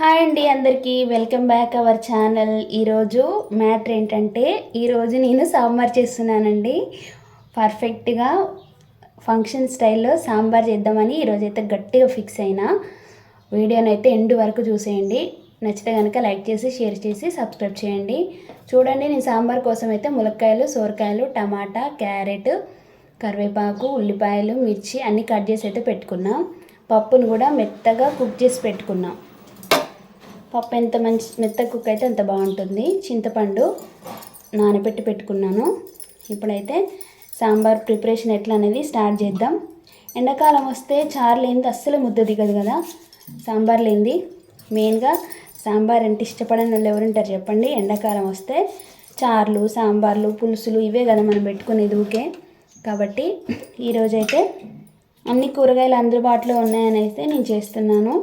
Hi అండి, అందరికీ welcome back our channel. ఈరోజు మ్యాటర్ ఏంటంటే ఈరోజు నేను సాంబార్ చేస్తున్నానండి. పర్ఫెక్ట్గా ఫంక్షన్ స్టైల్లో సాంబార్ చేద్దామని ఈరోజైతే గట్టిగా ఫిక్స్ అయినా. వీడియోనైతే ఎండ్ వరకు చూసేయండి. నచ్చితే కనుక లైక్ చేసి షేర్ చేసి సబ్స్క్రైబ్ చేయండి. చూడండి, నేను సాంబార్ కోసం అయితే ములక్కాయలు, సోరకాయలు, టమాటా, క్యారెట్, కరివేపాకు, ఉల్లిపాయలు, మిర్చి అన్నీ కట్ చేసి అయితే పెట్టుకున్నా. పప్పును కూడా మెత్తగా కుక్ చేసి పెట్టుకున్నా. పప్పు ఎంత మెత్తగా కుక్ అయితే అంత బాగుంటుంది. చింతపండు నానబెట్టి పెట్టుకున్నాను. ఇప్పుడైతే సాంబార్ ప్రిపరేషన్ ఎట్లా అనేది స్టార్ట్ చేద్దాం. ఎండాకాలం వస్తే చారు లేనిది అస్సలు ముద్ద దిగదు కదా. సాంబార్ లేనిది మెయిన్గా సాంబార్ అంటే ఇష్టపడని వాళ్ళు ఎవరుంటారు చెప్పండి. ఎండాకాలం వస్తే చారులు, సాంబార్లు, పులుసులు ఇవే కదా మనం పెట్టుకునేది ఊకే. కాబట్టి ఈరోజైతే అన్ని కూరగాయలు అందుబాటులో ఉన్నాయని అయితే నేను చేస్తున్నాను.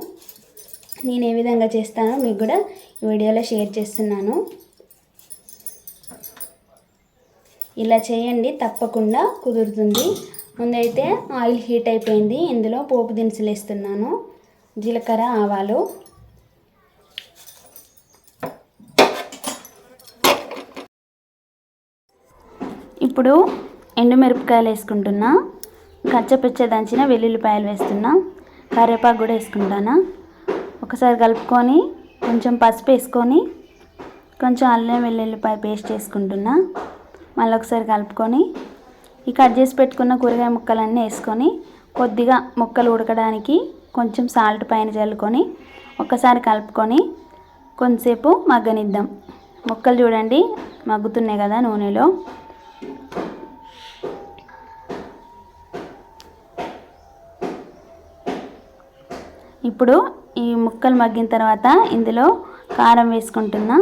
నేను ఏ విధంగా చేస్తానో మీకు కూడా ఈ వీడియోలో షేర్ చేస్తున్నాను. ఇలా చేయండి, తప్పకుండా కుదురుతుంది. ముందైతే ఆయిల్ హీట్ అయిపోయింది. ఇందులో పోపు దినుసులు వేస్తున్నాను. జీలకర్ర, ఆవాలు, ఇప్పుడు ఎండుమిరపకాయలు వేసుకుంటున్నా. కచ్చపచ్చ దంచిన వెల్లుల్లిపాయలు వేస్తున్నా. కరివేపాకు కూడా వేసుకుంటాను. ఒకసారి కలుపుకొని కొంచెం పసుపు వేసుకొని కొంచెం అల్లం వెల్లుల్లిపాయ పేస్ట్ వేసుకుంటున్నా. మళ్ళీ ఒకసారి కలుపుకొని ఈ కట్ చేసి పెట్టుకున్న కూరగాయ ముక్కలన్నీ వేసుకొని కొద్దిగా ముక్కలు ఉడకడానికి కొంచెం సాల్ట్ పైన చల్లుకొని ఒకసారి కలుపుకొని కొంతసేపు మగ్గనిద్దాం. ముక్కలు చూడండి మగ్గుతున్నాయి కదా నూనెలో. ఇప్పుడు ఈ ముక్కలు మగ్గిన తర్వాత ఇందులో కారం వేసుకుంటున్నా.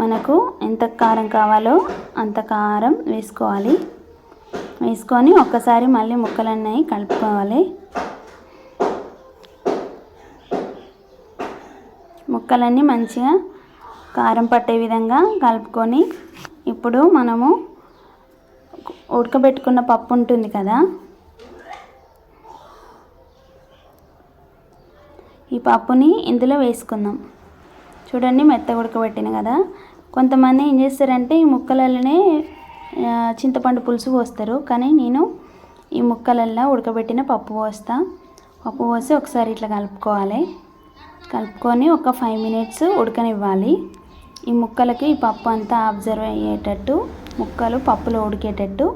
మనకు ఎంత కారం కావాలో అంత కారం వేసుకోవాలి. వేసుకొని ఒక్కసారి మళ్ళీ ముక్కలన్నీ కలుపుకోవాలి. ముక్కలన్నీ మంచిగా కారం పట్టే విధంగా కలుపుకొని ఇప్పుడు మనము ఉడకబెట్టుకున్న పప్పు ఉంటుంది కదా, ఈ పప్పుని ఇందులో వేసుకుందాం. చూడండి, మెత్తగా ఉడకబెట్టిన కదా. కొంతమంది ఏం చేస్తారంటే ఈ ముక్కలలోనే చింతపండు పులుసు పోస్తారు, కానీ నేను ఈ ముక్కలల్లో ఉడకబెట్టిన పప్పు పోస్తా. పప్పు పోసి ఒకసారి ఇట్లా కలుపుకోవాలి. కలుపుకొని ఒక 5 మినిట్స్ ఉడకనివ్వాలి. ఈ ముక్కలకి ఈ పప్పు అంతా అబ్జర్వ్ అయ్యేటట్టు, ముక్కలు పప్పులో ఉడికేటట్టు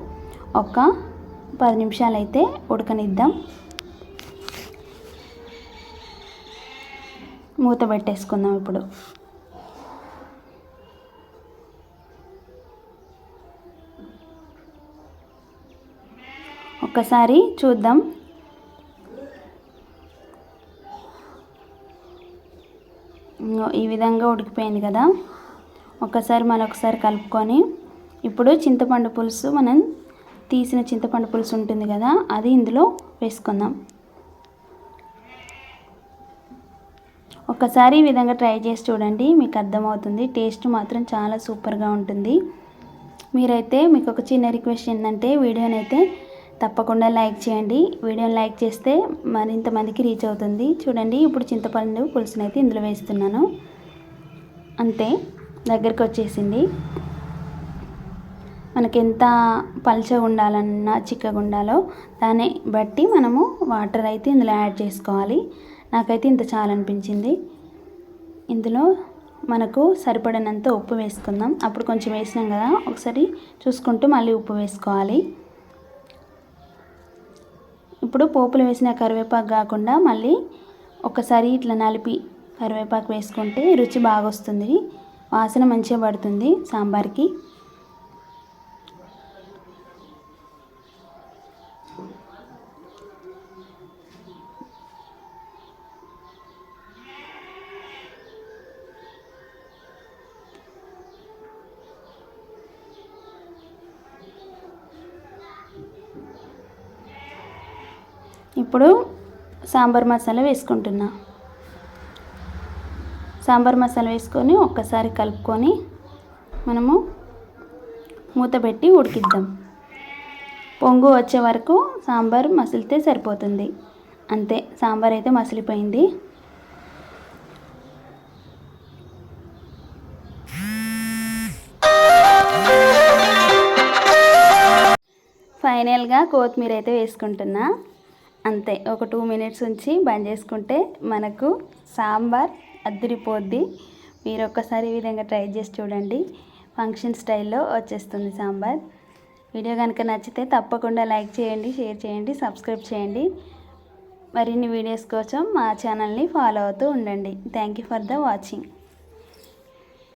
ఒక 10 నిమిషాలు అయితే ఉడకనిద్దాం. మూత పెట్టేసుకుందాం. ఇప్పుడు ఒక్కసారి చూద్దాం. ఈ విధంగా ఉడికిపోయింది కదా. ఒకసారి మరొకసారి కలుపుకొని ఇప్పుడు చింతపండు పులుసు, మనం తీసిన చింతపండు పులుసు ఉంటుంది కదా, అది ఇందులో వేసుకుందాం. ఒకసారి ఈ విధంగా ట్రై చేసి చూడండి, మీకు అర్థమవుతుంది. టేస్ట్ మాత్రం చాలా సూపర్గా ఉంటుంది. మీరైతే మీకు ఒక చిన్న రిక్వెస్ట్ ఏంటంటే వీడియోని అయితే తప్పకుండా లైక్ చేయండి. వీడియోని లైక్ చేస్తే మరింత మందికి రీచ్ అవుతుంది. చూడండి, ఇప్పుడు చింతపండు పులుసుని అయితే ఇందులో వేస్తున్నాను. అంతే, దగ్గరికి వచ్చేసింది. మనకి ఎంత పల్చగా ఉండాలన్నా చిక్కగా ఉండాలో దాన్ని బట్టి మనము వాటర్ అయితే ఇందులో యాడ్ చేసుకోవాలి. నాకైతే ఇంత చాలనిపించింది. ఇందులో మనకు సరిపడినంత ఉప్పు వేసుకుందాం. అప్పుడు కొంచెం వేసినాం కదా, ఒకసారి చూసుకుంటూ మళ్ళీ ఉప్పు వేసుకోవాలి. ఇప్పుడు పోపులు వేసిన కరివేపాకు కాకుండా మళ్ళీ ఒకసారి ఇట్లా నలిపి కరివేపాకు వేసుకుంటే రుచి బాగా వస్తుంది, వాసన మంచిగా పడుతుంది సాంబార్కి. ఇప్పుడు సాంబార్ మసాలా వేసుకుంటున్నా. సాంబార్ మసాలా వేసుకొని ఒక్కసారి కలుపుకొని మనము మూత పెట్టి ఉడికిద్దాం. పొంగు వచ్చే వరకు సాంబార్ మసిలితే సరిపోతుంది. అంతే, సాంబార్ అయితే మసిలిపోయింది. ఫైనల్గా కొత్తిమీర అయితే వేసుకుంటున్నా. అంతే, ఒక 2 మినిట్స్ ఉంచి బంద్ చేసుకుంటే మనకు సాంబార్ అద్దరిపోద్ది. మీరు ఒక్కసారి ఈ విధంగా ట్రై చేసి చూడండి. ఫంక్షన్ స్టైల్లో వచ్చేస్తుంది సాంబార్. వీడియో కనుక నచ్చితే తప్పకుండా లైక్ చేయండి, షేర్ చేయండి, సబ్స్క్రైబ్ చేయండి. మరిన్ని వీడియోస్ కోసం మా ఛానల్ని ఫాలో అవుతూ ఉండండి. Thank you for the watching.